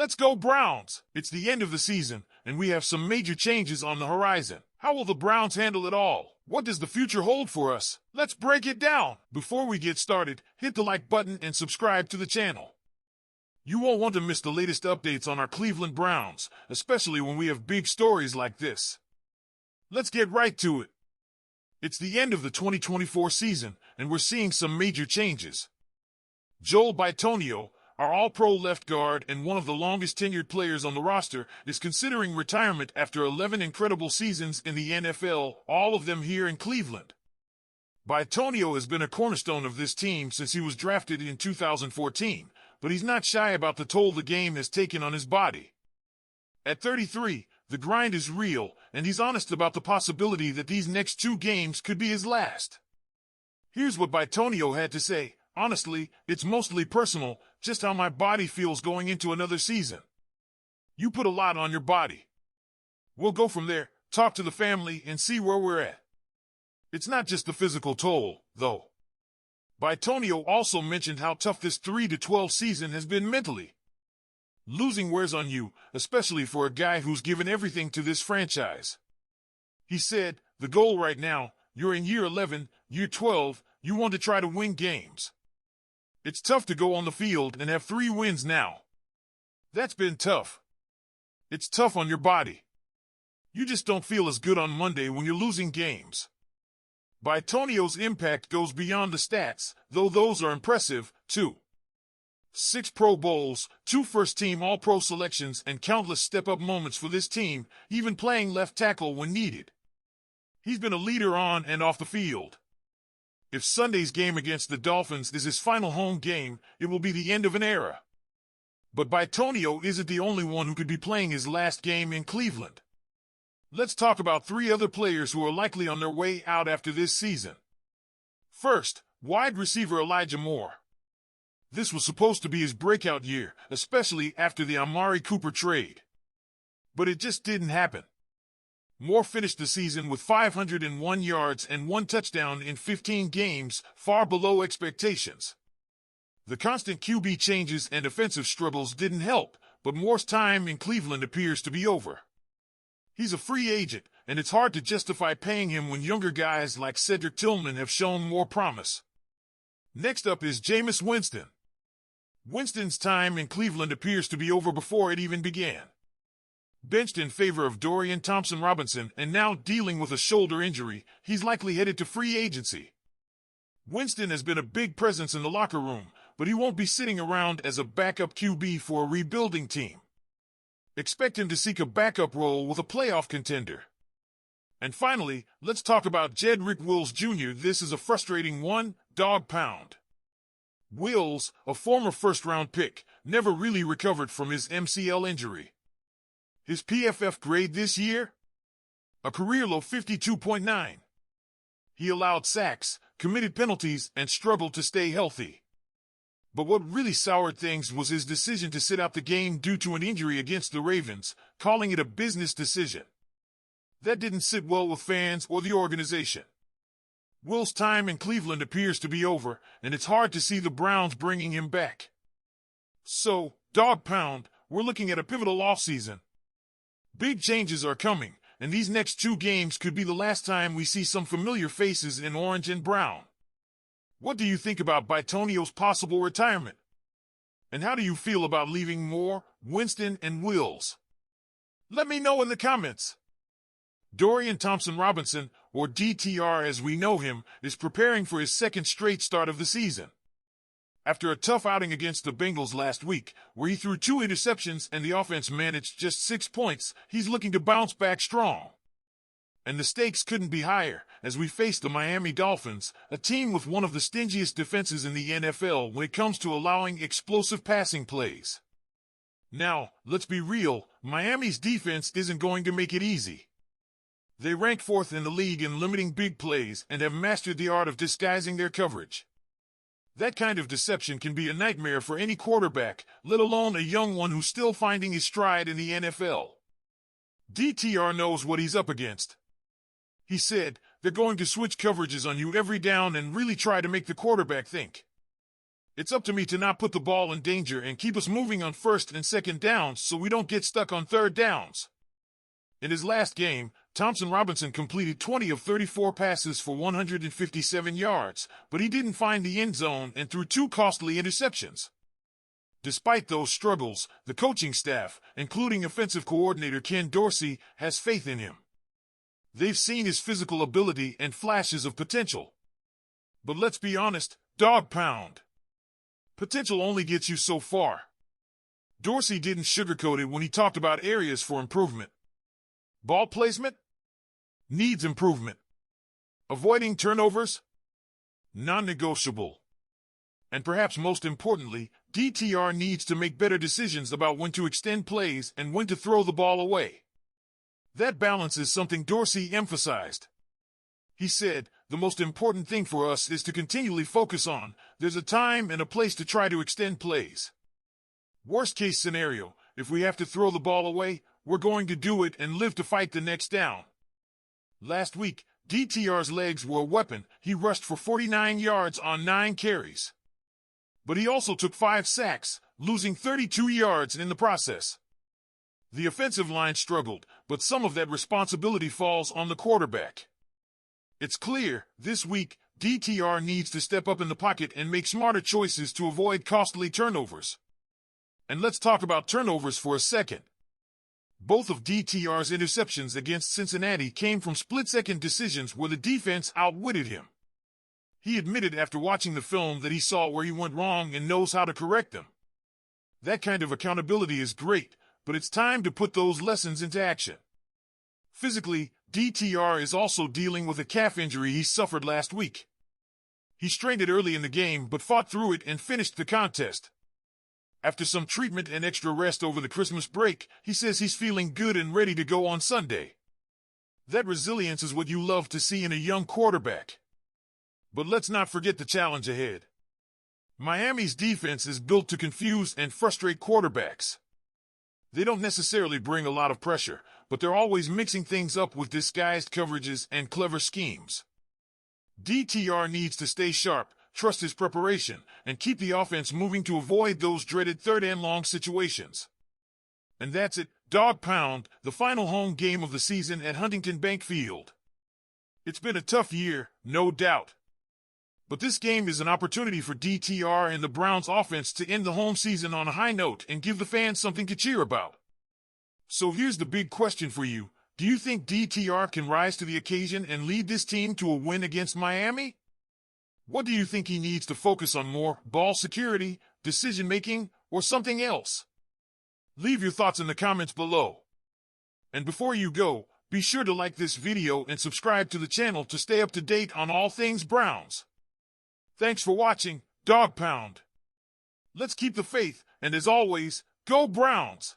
Let's go Browns! It's the end of the season, and we have some major changes on the horizon. How will the Browns handle it all? What does the future hold for us? Let's break it down! Before we get started, hit the like button and subscribe to the channel. You won't want to miss the latest updates on our Cleveland Browns, especially when we have big stories like this. Let's get right to it. It's the end of the 2024 season, and we're seeing some major changes. Joel Bitonio, our all-pro left guard and one of the longest-tenured players on the roster, is considering retirement after 11 incredible seasons in the NFL, all of them here in Cleveland. Bitonio has been a cornerstone of this team since he was drafted in 2014, but he's not shy about the toll the game has taken on his body. At 33, the grind is real, and he's honest about the possibility that these next 2 games could be his last. Here's what Bitonio had to say. Honestly, it's mostly personal, just how my body feels going into another season. You put a lot on your body. We'll go from there, talk to the family, and see where we're at. It's not just the physical toll, though. Bitonio also mentioned how tough this 3-12 season has been mentally. Losing wears on you, especially for a guy who's given everything to this franchise. He said, the goal right now, you're in year 11, year 12, you want to try to win games. It's tough to go on the field and have 3 wins now. That's been tough. It's tough on your body. You just don't feel as good on Monday when you're losing games. Bitonio's impact goes beyond the stats, though those are impressive, too. 6 Pro Bowls, 2 first-team All-Pro selections, and countless step-up moments for this team, even playing left tackle when needed. He's been a leader on and off the field. If Sunday's game against the Dolphins is his final home game, it will be the end of an era. But Bitonio isn't the only one who could be playing his last game in Cleveland. Let's talk about 3 other players who are likely on their way out after this season. First, wide receiver Elijah Moore. This was supposed to be his breakout year, especially after the Amari Cooper trade. But it just didn't happen. Moore finished the season with 501 yards and 1 touchdown in 15 games, far below expectations. The constant QB changes and offensive struggles didn't help, but Moore's time in Cleveland appears to be over. He's a free agent, and it's hard to justify paying him when younger guys like Cedric Tillman have shown more promise. Next up is Jameis Winston. Winston's time in Cleveland appears to be over before it even began. Benched in favor of Dorian Thompson-Robinson and now dealing with a shoulder injury, he's likely headed to free agency. Winston has been a big presence in the locker room, but he won't be sitting around as a backup QB for a rebuilding team. Expect him to seek a backup role with a playoff contender. And finally, let's talk about Jedrick Wills Jr. This is a frustrating one, Dawg Pound. Wills, a former first-round pick, never really recovered from his MCL injury. His PFF grade this year? A career-low 52.9. He allowed sacks, committed penalties, and struggled to stay healthy. But what really soured things was his decision to sit out the game due to an injury against the Ravens, calling it a business decision. That didn't sit well with fans or the organization. Will's time in Cleveland appears to be over, and it's hard to see the Browns bringing him back. So, Dawg Pound, we're looking at a pivotal offseason. Big changes are coming, and these next 2 games could be the last time we see some familiar faces in orange and brown. What do you think about Bitonio's possible retirement? And how do you feel about leaving Moore, Winston, and Wills? Let me know in the comments. Dorian Thompson-Robinson, or DTR as we know him, is preparing for his 2nd straight start of the season. After a tough outing against the Bengals last week, where he threw 2 interceptions and the offense managed just 6 points, he's looking to bounce back strong. And the stakes couldn't be higher, as we face the Miami Dolphins, a team with one of the stingiest defenses in the NFL when it comes to allowing explosive passing plays. Now, let's be real, Miami's defense isn't going to make it easy. They rank 4th in the league in limiting big plays and have mastered the art of disguising their coverage. That kind of deception can be a nightmare for any quarterback, let alone a young one who's still finding his stride in the NFL. DTR knows what he's up against. He said, they're going to switch coverages on you every down and really try to make the quarterback think. It's up to me to not put the ball in danger and keep us moving on first and second downs so we don't get stuck on third downs. In his last game, Thompson Robinson completed 20 of 34 passes for 157 yards, but he didn't find the end zone and threw 2 costly interceptions. Despite those struggles, the coaching staff, including offensive coordinator Ken Dorsey, has faith in him. They've seen his physical ability and flashes of potential. But let's be honest, Dawg Pound. Potential only gets you so far. Dorsey didn't sugarcoat it when he talked about areas for improvement. Ball placement? Needs improvement. Avoiding turnovers? Non-negotiable. And perhaps most importantly, DTR needs to make better decisions about when to extend plays and when to throw the ball away. That balance is something Dorsey emphasized. He said, the most important thing for us is to continually focus on, there's a time and a place to try to extend plays. Worst case scenario, if we have to throw the ball away, we're going to do it and live to fight the next down. Last week, DTR's legs were a weapon. He rushed for 49 yards on 9 carries. But he also took 5 sacks, losing 32 yards in the process. The offensive line struggled, but some of that responsibility falls on the quarterback. It's clear, this week, DTR needs to step up in the pocket and make smarter choices to avoid costly turnovers. And let's talk about turnovers for a second. Both of DTR's interceptions against Cincinnati came from split-second decisions where the defense outwitted him. He admitted after watching the film that he saw where he went wrong and knows how to correct them. That kind of accountability is great, but it's time to put those lessons into action. Physically, DTR is also dealing with a calf injury he suffered last week. He strained it early in the game but fought through it and finished the contest. After some treatment and extra rest over the Christmas break, he says he's feeling good and ready to go on Sunday. That resilience is what you love to see in a young quarterback. But let's not forget the challenge ahead. Miami's defense is built to confuse and frustrate quarterbacks. They don't necessarily bring a lot of pressure, but they're always mixing things up with disguised coverages and clever schemes. DTR needs to stay sharp, trust his preparation, and keep the offense moving to avoid those dreaded third-and-long situations. And that's it, Dawg Pound, the final home game of the season at Huntington Bank Field. It's been a tough year, no doubt. But this game is an opportunity for DTR and the Browns offense to end the home season on a high note and give the fans something to cheer about. So here's the big question for you. Do you think DTR can rise to the occasion and lead this team to a win against Miami? What do you think he needs to focus on more, ball security, decision-making, or something else? Leave your thoughts in the comments below. And before you go, be sure to like this video and subscribe to the channel to stay up to date on all things Browns. Thanks for watching, Dawg Pound. Let's keep the faith, and as always, go Browns!